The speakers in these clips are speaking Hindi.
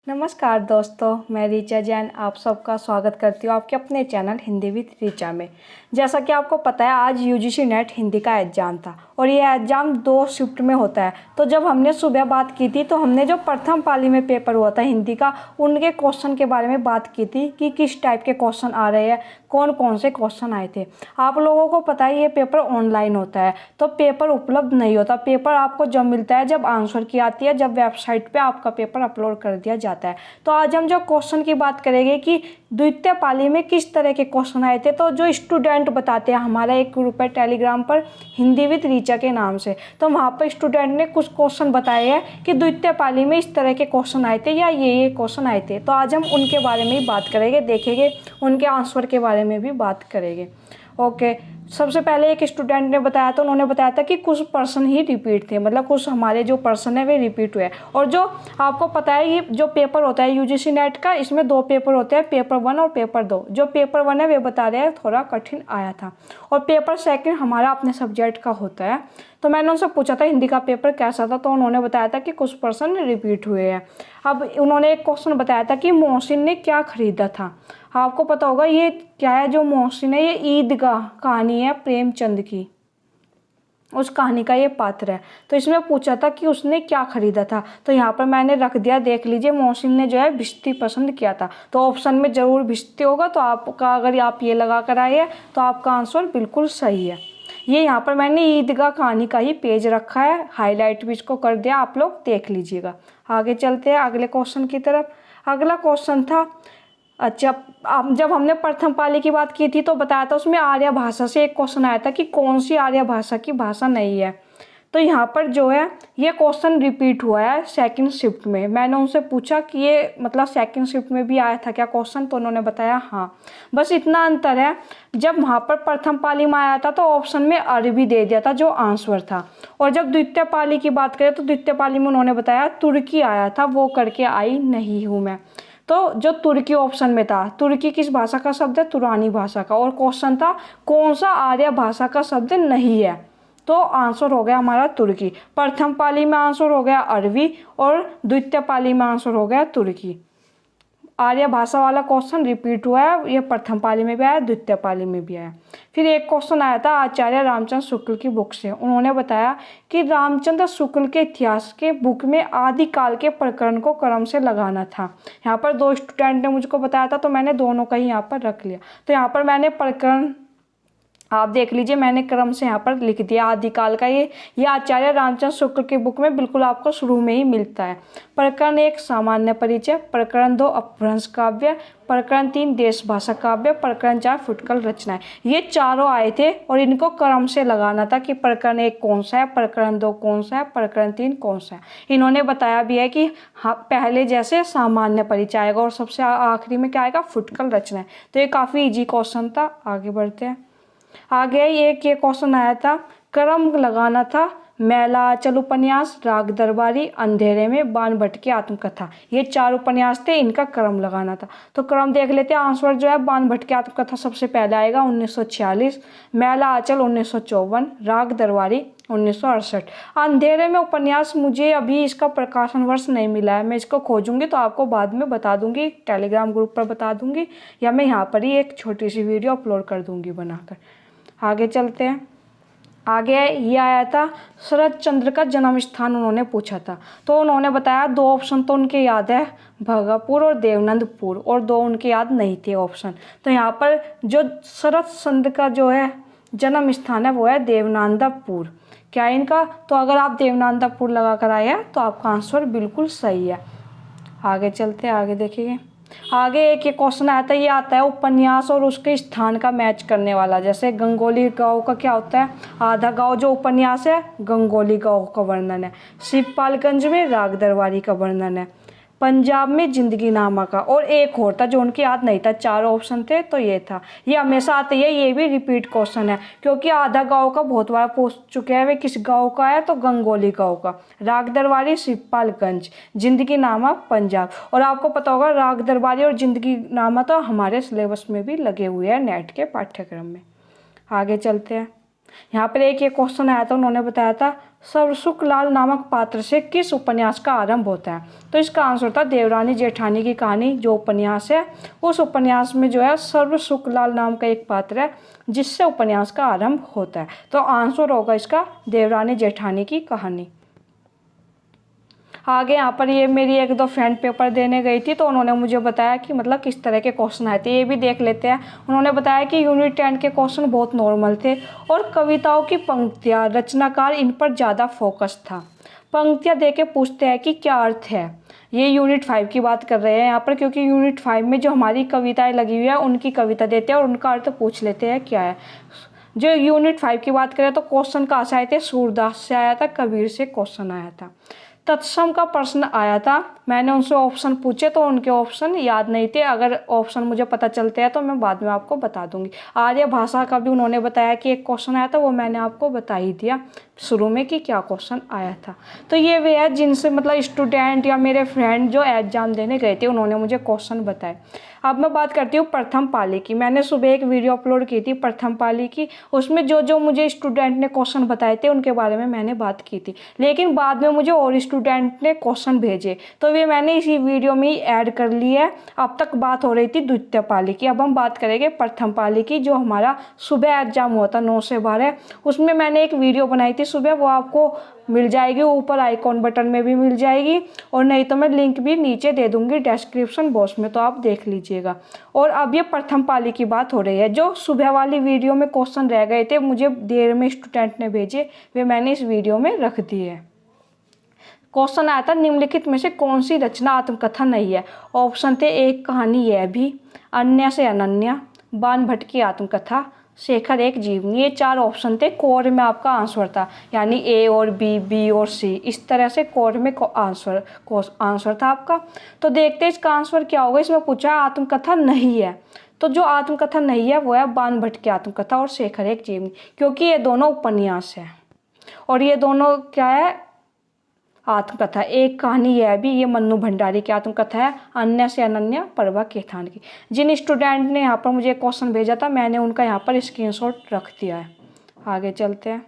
नमस्कार दोस्तों, मैं रिचा जैन आप सबका स्वागत करती हूँ आपके अपने चैनल हिंदी विद रिचा में। जैसा कि आपको पता है, आज यूजीसी नेट हिंदी का एग्ज़ाम था और ये एग्ज़ाम 2 शिफ्ट में होता है। तो जब हमने सुबह बात की थी तो हमने जो प्रथम पाली में पेपर हुआ था हिंदी का, उनके क्वेश्चन के बारे में बात की थी कि किस टाइप के क्वेश्चन आ रहे हैं, कौन कौन से क्वेश्चन आए थे। आप लोगों को पता है ये पेपर ऑनलाइन होता है, तो पेपर उपलब्ध नहीं होता। पेपर आपको जब मिलता है जब आंसर की आती है, जब वेबसाइट पर आपका पेपर अपलोड कर दिया जाता है। तो आज हम जो क्वेश्चन की बात करेंगे कि द्वितीय पाली में किस तरह के क्वेश्चन आए थे, तो जो स्टूडेंट बताते हैं, हमारा एक ग्रुप है टेलीग्राम पर हिंदी विद रीचा के नाम से, तो वहाँ पर स्टूडेंट ने कुछ क्वेश्चन बताए हैं कि द्वितीय पाली में इस तरह के क्वेश्चन आए थे या ये क्वेश्चन आए थे। तो आज हम उनके बारे में ही बात करेंगे, देखेंगे उनके आंसर के बारे में भी बात करेंगे। ओके, सबसे पहले एक स्टूडेंट ने बताया, तो उन्होंने बताया था कि कुछ पर्सन ही रिपीट थे, मतलब कुछ हमारे जो पर्सन है वे रिपीट हुए। और जो आपको पता है ये जो पेपर होता है यूजीसी नेट का, इसमें 2 पेपर होते हैं, पेपर 1 और पेपर 2। जो पेपर 1 है वे बता रहे हैं थोड़ा कठिन आया था, और पेपर 2 हमारा अपने सब्जेक्ट का होता है। तो मैंने उनसे पूछा था हिंदी का पेपर कैसा था, तो उन्होंने बताया था कि कुछ पर्सन रिपीट हुए हैं। अब उन्होंने एक क्वेश्चन बताया था कि मोहसिन ने क्या खरीदा था। आपको पता होगा ये क्या है, जो मोहसिन है ये ईदगाह कहानी है प्रेमचंद की, उस कहानी का ये पात्र है। तो इसमें पूछा था कि उसने क्या खरीदा था, तो यहाँ पर मैंने रख दिया, देख लीजिए। मोहसिन ने जो है भिश्ती पसंद किया था, तो ऑप्शन में ज़रूर भिश्ती होगा। तो आपका अगर आप ये लगा कर आए हैं तो आपका आंसर बिल्कुल सही है। ये यहाँ पर मैंने ईदगाह कहानी का ही पेज रखा है, हाईलाइट भी इसको कर दिया, आप लोग देख लीजिएगा। आगे चलते हैं अगले क्वेश्चन की तरफ। अगला क्वेश्चन था, अच्छा, जब हमने प्रथम पाली की बात की थी तो बताया था उसमें आर्य भाषा से एक क्वेश्चन आया था कि कौन सी आर्य भाषा की भाषा नहीं है। तो यहाँ पर जो है ये क्वेश्चन रिपीट हुआ है सेकंड शिफ्ट में। मैंने उनसे पूछा कि ये मतलब सेकंड शिफ्ट में भी आया था क्या क्वेश्चन, तो उन्होंने बताया हाँ। बस इतना अंतर है, जब वहाँ पर प्रथम पाली में आया था तो ऑप्शन में अरबी दे दिया था जो आंसर था, और जब द्वितीय पाली की बात करें तो द्वितीय पाली में उन्होंने बताया तुर्की आया था, वो करके आई नहीं हूँ मैं। तो जो तुर्की ऑप्शन में था, तुर्की किस भाषा का शब्द है, तुरानी भाषा का, और क्वेश्चन था कौन सा आर्य भाषा का शब्द नहीं है, तो आंसर हो गया हमारा तुर्की। प्रथम पाली में आंसर हो गया अरबी और द्वितीय पाली में आंसर हो गया तुर्की। आर्य भाषा वाला क्वेश्चन रिपीट हुआ है, ये प्रथम पाली में भी आया, द्वितीय पाली में भी आया। फिर एक क्वेश्चन आया था आचार्य रामचंद्र शुक्ल की बुक से। उन्होंने बताया कि रामचंद्र शुक्ल के इतिहास के बुक में आदिकाल के प्रकरण को क्रम से लगाना था। यहाँ पर 2 स्टूडेंट ने मुझको बताया था, तो मैंने दोनों का ही यहाँ पर रख लिया। तो यहाँ पर मैंने प्रकरण, आप देख लीजिए, मैंने क्रम से यहाँ पर लिख दिया आदिकाल का। ये आचार्य रामचंद्र शुक्ल की बुक में बिल्कुल आपको शुरू में ही मिलता है। प्रकरण 1 सामान्य परिचय, प्रकरण 2 अपभ्रंश काव्य, प्रकरण 3 देश भाषा काव्य, प्रकरण 4 फुटकल रचनाएं। ये चारों आए थे और इनको क्रम से लगाना था कि प्रकरण 1 कौन सा है, प्रकरण 2 कौन सा है, प्रकरण 3 कौन सा है। इन्होंने बताया भी है कि हाँ, पहले जैसे सामान्य परिचय आएगा और सबसे आखिरी में क्या आएगा, फुटकल रचनाएं। तो ये काफ़ी ईजी क्वेश्चन था। आगे बढ़ते हैं। आगे ये क्वेश्चन आया था, क्रम लगाना था मैला आंचल उपन्यास, राग दरबारी, अंधेरे में, बाण भट्ट की आत्मकथा। ये 4 उपन्यास थे, इनका क्रम लगाना था। तो क्रम देख लेते हैं। आंसर जो है बाण भट्ट की आत्मकथा सबसे पहले आएगा 1946, मैला आंचल 1954, राग दरबारी 1968। अंधेरे में उपन्यास मुझे अभी इसका प्रकाशन वर्ष नहीं मिला है, मैं इसको खोजूंगी तो आपको बाद में बता दूंगी, टेलीग्राम ग्रुप पर बता दूंगी, या मैं यहाँ पर ही एक छोटी सी वीडियो अपलोड कर दूंगी बनाकर। आगे चलते हैं। आगे ये आया था शरद चंद्र का जन्म स्थान उन्होंने पूछा था, तो उन्होंने बताया 2 ऑप्शन तो उनके याद है, भगापुर और देवनंदपुर, और 2 उनके याद नहीं थे ऑप्शन। तो यहाँ पर जो शरद चंद्र का जो है जन्म स्थान है वो है देवनंदपुर। क्या है इनका, तो अगर आप देवनंदपुर लगा कर आए हैं तो आपका आंसर बिल्कुल सही है। आगे चलते हैं, आगे देखेंगे। आगे एक ये क्वेश्चन आया था, ये आता है उपन्यास और उसके स्थान का मैच करने वाला। जैसे गंगोली गांव का क्या होता है, आधा गांव जो उपन्यास है गंगोली गांव का वर्णन है, शिवपालगंज में राग दरबारी का वर्णन है, पंजाब में जिंदगी नामा का, और एक और था जो उनकी याद नहीं था। 4 ऑप्शन थे तो ये था। ये हमेशा आती है, ये भी रिपीट क्वेश्चन है क्योंकि आधा गांव का बहुत बार पूछ चुके हैं। वे किस गांव का है, तो गंगोली गांव का, राग दरबारी शिवपालगंज, जिंदगी नामा पंजाब। और आपको पता होगा राग दरबारी और जिंदगी नामा तो हमारे सिलेबस में भी लगे हुए हैं नेट के पाठ्यक्रम में। आगे चलते हैं। यहाँ पर एक ये क्वेश्चन आया था, उन्होंने बताया था सर्वसुख लाल नामक पात्र से किस उपन्यास का आरंभ होता है। तो इसका आंसर था देवरानी जेठानी की कहानी जो उपन्यास है, उस उपन्यास में जो है सर्वसुख लाल नाम का एक पात्र है जिससे उपन्यास का आरंभ होता है। तो आंसर होगा इसका देवरानी जेठानी की कहानी। आगे यहाँ पर ये मेरी एक दो फ्रेंड पेपर देने गई थी, तो उन्होंने मुझे बताया कि मतलब किस तरह के क्वेश्चन आए थे, ये भी देख लेते हैं। उन्होंने बताया कि यूनिट 10 के क्वेश्चन बहुत नॉर्मल थे और कविताओं की पंक्तियाँ, रचनाकार इन पर ज़्यादा फोकस था। पंक्तियाँ दे के पूछते हैं कि क्या अर्थ है। ये यूनिट 5 की बात कर रहे हैं यहाँ पर, क्योंकि यूनिट 5 में जो हमारी कविताएँ लगी हुई है उनकी कविता देते हैं और उनका अर्थ पूछ लेते हैं क्या है। जो यूनिट 5 की बात करें तो क्वेश्चन कहाँ से आए थे, सूरदास से आया था, कबीर से क्वेश्चन आया था। तत्सम का प्रश्न आया था, मैंने उनसे ऑप्शन पूछे तो उनके ऑप्शन याद नहीं थे। अगर ऑप्शन मुझे पता चलते हैं तो मैं बाद में आपको बता दूंगी। आर्य भाषा का भी उन्होंने बताया कि एक क्वेश्चन आया था, वो मैंने आपको बता ही दिया शुरू में कि क्या क्वेश्चन आया था। तो ये वे है जिनसे मतलब स्टूडेंट या मेरे फ्रेंड जो एग्जाम देने गए थे उन्होंने मुझे क्वेश्चन बताए। अब मैं बात करती हूँ प्रथम पाली की। मैंने सुबह एक वीडियो अपलोड की थी प्रथम पाली की, उसमें जो जो मुझे स्टूडेंट ने क्वेश्चन बताए थे उनके बारे में मैंने बात की थी, लेकिन बाद में मुझे और स्टूडेंट ने क्वेश्चन भेजे तो वे मैंने इसी वीडियो में ही ऐड कर ली है। अब तक बात हो रही थी द्वितीय पाली की, अब हम बात करेंगे प्रथम पाली की जो हमारा सुबह एग्जाम हुआ था 9 से 12। उसमें मैंने एक वीडियो बनाई थी सुबह, वो आपको मिल जाएगी, ऊपर आइकॉन बटन में भी मिल जाएगी और नहीं तो मैं लिंक भी नीचे दे दूंगी डिस्क्रिप्शन बॉक्स में, तो आप देख लीजिएगा। और अब ये प्रथम पाली की बात हो रही है। जो सुबह वाली वीडियो में क्वेश्चन रह गए थे मुझे देर में स्टूडेंट ने भेजे, वे मैंने इस वीडियो में रख दिए। क्वेश्चन आया था निम्नलिखित में से कौन सी रचना आत्मकथा नहीं है। ऑप्शन थे एक कहानी यह भी, अन्य से अनन्या, बाणभट्ट की आत्मकथा, शेखर एक जीवनी। ये 4 ऑप्शन थे, कोर में आपका आंसर था, यानी ए और बी और सी, इस तरह से कोर में आंसर था आपका। तो देखते हैं इसका आंसर क्या होगा। इसमें पूछा आत्मकथा नहीं है, तो जो आत्मकथा नहीं है वो है बाणभट्ट की आत्मकथा और शेखर एक जीवनी, क्योंकि ये दोनों उपन्यास है और ये दोनों क्या है, आत्मकथा। एक कहानी यह भी, ये मन्नू भंडारी की आत्मकथा है, अन्य से अनन्या परवा केथान की। जिन स्टूडेंट ने यहाँ पर मुझे क्वेश्चन भेजा था मैंने उनका यहाँ पर स्क्रीनशॉट रख दिया है। आगे चलते हैं।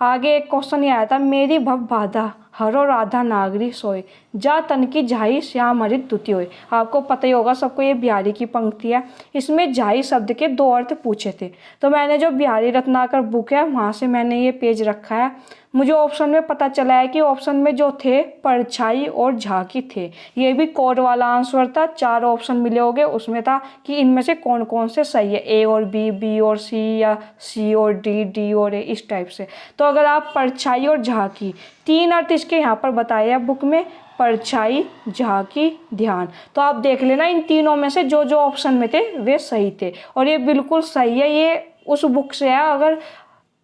आगे एक क्वेश्चन ये आया था, मेरी भव बाधा हरो राधा नागरी सोए, जा तन की झाई श्याम हरित दुति होए। आपको पता ही होगा सबको, ये बिहारी की पंक्ति है। इसमें झाई शब्द के 2 अर्थ पूछे थे, तो मैंने जो बिहारी रत्नाकर बुक है वहाँ से मैंने ये पेज रखा है। मुझे ऑप्शन में पता चला है कि ऑप्शन में जो थे परछाई और झांकी थे। ये भी कोड वाला आंसर था, 4 ऑप्शन मिले होंगे, उसमें था कि इनमें से कौन कौन से सही है, ए और बी और सी या सी और डी और ए, इस टाइप से। तो अगर आप परछाई और झांकी, 3 अर्थ इसके यहाँ पर बताए हैं बुक में, परछाई, झांकी, ध्यान। तो आप देख लेना इन तीनों में से जो जो ऑप्शन में थे वे सही थे और ये बिल्कुल सही है। ये उस बुक से है। अगर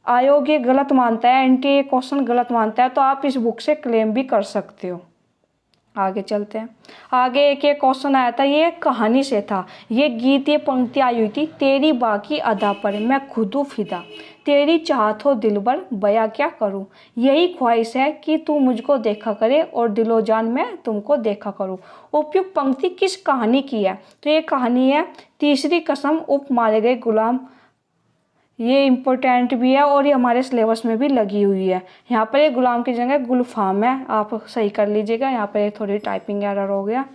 आयोग ये गलत मानता है, एनटी ये क्वेश्चन गलत मानता है तो आप इस बुक से क्लेम भी कर सकते हो। आगे चलते हैं। आगे एक ये क्वेश्चन आया था, ये कहानी से था। ये गीत, ये पंक्ति आई हुई थी, तेरी बाकी अदा पर मैं खुदू फिदा, तेरी चाहत हो दिलबर बया क्या करूं, यही ख्वाहिश है कि तू मुझको देखा करे और दिलो जान मैं तुमको देखा करूं। उपयुक्त पंक्ति किस कहानी की है, तो ये कहानी है तीसरी कसम उप मारे गए गुलाम। ये इम्पोर्टेंट भी है और ये हमारे सिलेबस में भी लगी हुई है। यहाँ पर ये गुलाम की जगह गुलफाम है, आप सही कर लीजिएगा। यहाँ पर थोड़ी टाइपिंग एरर हो गया।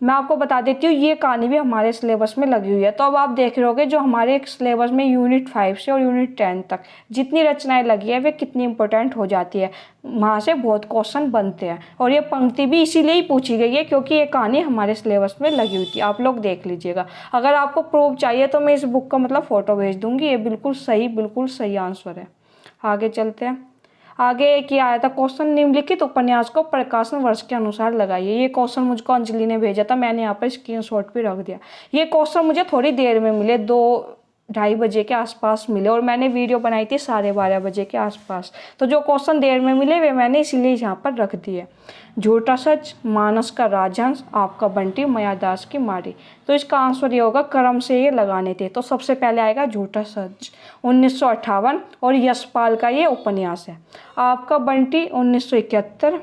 मैं आपको बता देती हूँ ये कहानी भी हमारे सिलेबस में लगी हुई है। तो अब आप देख रहे होगे जो हमारे सिलेबस में यूनिट 5 से और यूनिट 10 तक जितनी रचनाएं लगी है वे कितनी इंपॉर्टेंट हो जाती है, वहाँ से बहुत क्वेश्चन बनते हैं। और ये पंक्ति भी इसीलिए ही पूछी गई है क्योंकि ये कहानी हमारे सिलेबस में लगी हुई थी। आप लोग देख लीजिएगा। अगर आपको प्रूफ चाहिए तो मैं इस बुक का मतलब फ़ोटो भेज दूँगी। ये बिल्कुल सही आंसर है। आगे चलते हैं। आगे एक ये आया था क्वेश्चन, निम्नलिखित उपन्यास को प्रकाशन वर्ष के अनुसार लगाइए। ये क्वेश्चन मुझको अंजलि ने भेजा था, मैंने यहाँ पर स्क्रीनशॉट भी रख दिया। ये क्वेश्चन मुझे थोड़ी देर में मिले, 2-2:30 बजे के आसपास मिले और मैंने वीडियो बनाई थी 12:30 बजे के आसपास। तो जो क्वेश्चन देर में मिले वे मैंने इसीलिए यहाँ पर रख दिए। झूठा सच, मानस का राजहंस, आपका बंटी, मायादास की मारी। तो इसका आंसर ये होगा, क्रम से ये लगाने थे। तो सबसे पहले आएगा झूठा सच 1958 और यशपाल का ये उपन्यास है। आपका बंटी 1971,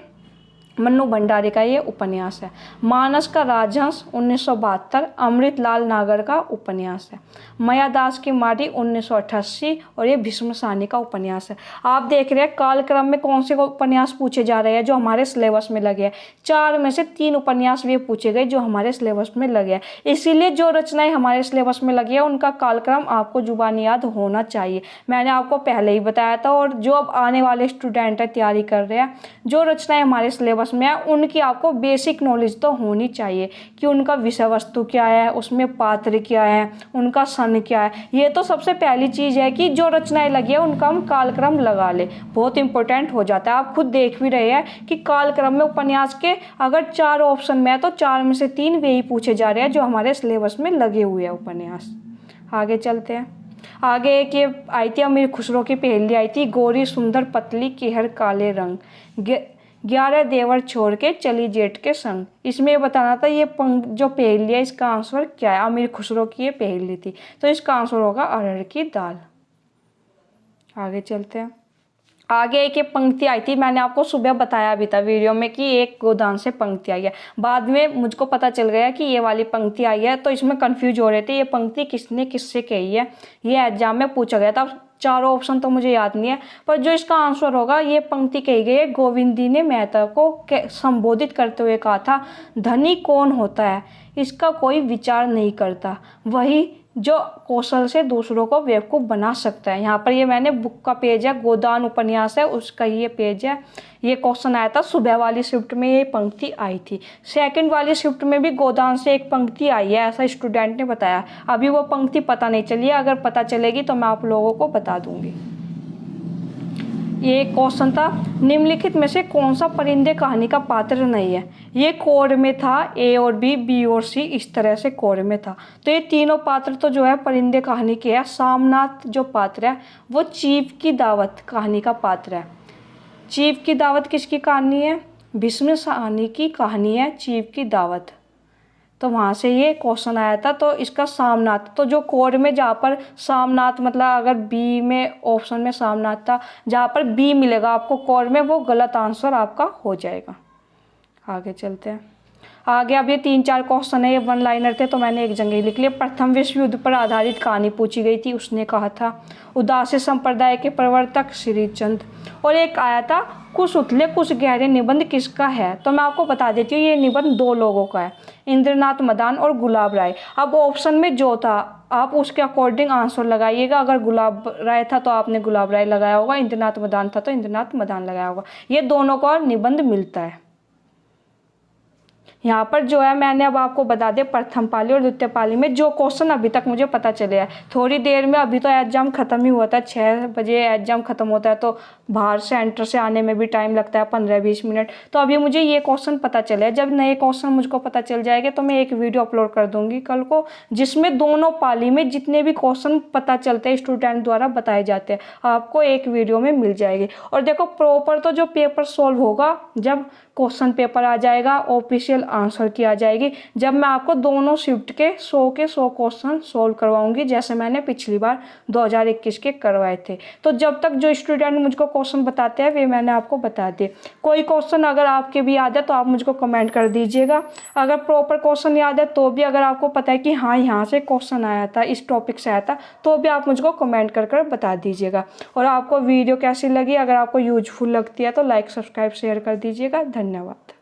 मन्नू भंडारी का ये उपन्यास है। मानस का राजहंस 1972 अमृतलाल नागर का उपन्यास है। मायादास की माटी 1988 और ये भीष्म साहनी का उपन्यास है। आप देख रहे हैं कालक्रम में कौन से उपन्यास पूछे जा रहे हैं जो हमारे सिलेबस में लगे हैं। 4 में से 3 उपन्यास भी पूछे गए जो हमारे सिलेबस में लगे हैं। इसीलिए जो रचनाएं हमारे सिलेबस में लगी है उनका कालक्रम आपको जुबानी याद होना चाहिए। मैंने आपको पहले ही बताया था, और जो अब आने वाले स्टूडेंट है तैयारी कर रहे हैं, जो रचनाएं हमारे सिलेबस में है उनकी आपको बेसिक नॉलेज तो होनी चाहिए कि उनका विषय वस्तु क्या है, उसमें पात्र क्या है, उनका सन क्या है। ये तो सबसे पहली चीज़ है कि जो रचनाएं लगी है उनका हम कालक्रम लगा ले, बहुत इंपॉर्टेंट हो जाता है। आप खुद देख भी रहे हैं कि कालक्रम में उपन्यास के अगर 4 ऑप्शन में है तो 4 में से 3 वे ही पूछे जा रहे हैं जो हमारे सिलेबस में लगे हुए हैं उपन्यास। आगे चलते हैं। आगे एक ये आई थी अमीर खुसरो की पहेली आई थी, गोरी सुंदर पतली केहर काले रंग, 11 देवर छोड़ के चली जेठ के संग। इसमें ये बताना था ये जो पहेली है इसका आंसर क्या है। अमीर खुसरो की ये पहेली थी, तो इसका आंसर होगा अरहर की दाल। आगे चलते हैं। आगे एक ये पंक्ति आई थी, मैंने आपको सुबह बताया भी था वीडियो में कि एक गोदान से पंक्ति आई है। बाद में मुझको पता चल गया कि ये वाली पंक्ति आई है, तो इसमें कंफ्यूज हो रहे थे ये पंक्ति किसने किससे कही है। ये एग्जाम में पूछा गया था। चारों ऑप्शन तो मुझे याद नहीं है, पर जो इसका आंसर होगा ये पंक्ति कही गई है। गोविंदी ने मेहता को संबोधित करते हुए कहा था, धनी कौन होता है, इसका कोई विचार नहीं करता, वही जो कौशल से दूसरों को बेवकूफ़ बना सकता है। यहाँ पर ये मैंने बुक का पेज है, गोदान उपन्यास है उसका ये पेज है। ये क्वेश्चन आया था सुबह वाली शिफ्ट में, ये पंक्ति आई थी। सेकंड वाली शिफ्ट में भी गोदान से एक पंक्ति आई है, ऐसा स्टूडेंट ने बताया। अभी वो पंक्ति पता नहीं चली है, अगर पता चलेगी तो मैं आप लोगों को बता दूंगी। ये क्वेश्चन था, निम्नलिखित में से कौन सा परिंदे कहानी का पात्र नहीं है। ये कोड में था, ए और बी, बी और सी, इस तरह से कोड में था। तो ये तीनों पात्र तो जो है परिंदे कहानी के है। सामनाथ जो पात्र है वो चीफ की दावत कहानी का पात्र है। चीफ की दावत किसकी कहानी है, भीष्म साहनी की कहानी है चीफ की दावत। तो वहाँ से ये क्वेश्चन आया था। तो इसका सामनाथ, तो जो कोड में जहाँ पर सामनाथ मतलब अगर बी में ऑप्शन में सामनाथ था, जहाँ पर बी मिलेगा आपको कोड में, वो गलत आंसर आपका हो जाएगा। आगे चलते हैं। आगे अब ये 3-4 क्वेश्चन है, ये 1 लाइनर थे तो मैंने एक जगह लिख लिया। प्रथम विश्व युद्ध पर आधारित कहानी पूछी गई थी, उसने कहा था उदासी संप्रदाय के प्रवर्तक श्रीचंद। और एक आया था कुछ उथले कुछ गहरे निबंध किसका है। तो मैं आपको बता देती हूँ ये निबंध 2 लोगों का है, इंद्रनाथ मदान और गुलाब राय। अब ऑप्शन में जो था आप उसके अकॉर्डिंग आंसर लगाइएगा। अगर गुलाब राय था तो आपने गुलाब राय लगाया होगा, इंद्रनाथ मदान था तो इंद्रनाथ मदान लगाया होगा। ये दोनों का निबंध मिलता है। यहाँ पर जो है मैंने अब आपको बता दिया प्रथम पाली और द्वितीय पाली में जो क्वेश्चन अभी तक मुझे पता चले हैं। थोड़ी देर में, अभी तो एग्जाम ख़त्म ही हुआ था, 6 बजे एग्जाम ख़त्म होता है तो बाहर से एंटर से आने में भी टाइम लगता है 15-20 मिनट। तो अभी मुझे ये क्वेश्चन पता चले। जब नए क्वेश्चन मुझको पता चल जाएंगे तो मैं एक वीडियो अपलोड कर दूंगी कल को, जिसमें दोनों पाली में जितने भी क्वेश्चन पता चलते हैं स्टूडेंट द्वारा बताए जाते हैं आपको एक वीडियो में मिल जाएगी। और देखो प्रॉपर तो जो पेपर सॉल्व होगा जब क्वेश्चन पेपर आ जाएगा, ऑफिशियल आंसर की आ जाएगी, जब मैं आपको दोनों शिफ्ट के 100 क्वेश्चन सोल्व करवाऊंगी, जैसे मैंने पिछली बार 2021 के करवाए थे। तो जब तक जो स्टूडेंट मुझको क्वेश्चन बताते हैं वे मैंने आपको बता दिए। कोई क्वेश्चन अगर आपके भी याद है तो आप मुझको कमेंट कर दीजिएगा। अगर प्रॉपर क्वेश्चन याद है तो भी, अगर आपको पता है कि हाँ यहाँ से क्वेश्चन आया था, इस टॉपिक से आया था, तो भी आप मुझको कमेंट कर बता दीजिएगा। और आपको वीडियो कैसी लगी, अगर आपको यूजफुल लगती है तो लाइक, सब्सक्राइब, शेयर कर दीजिएगा। धन्यवाद।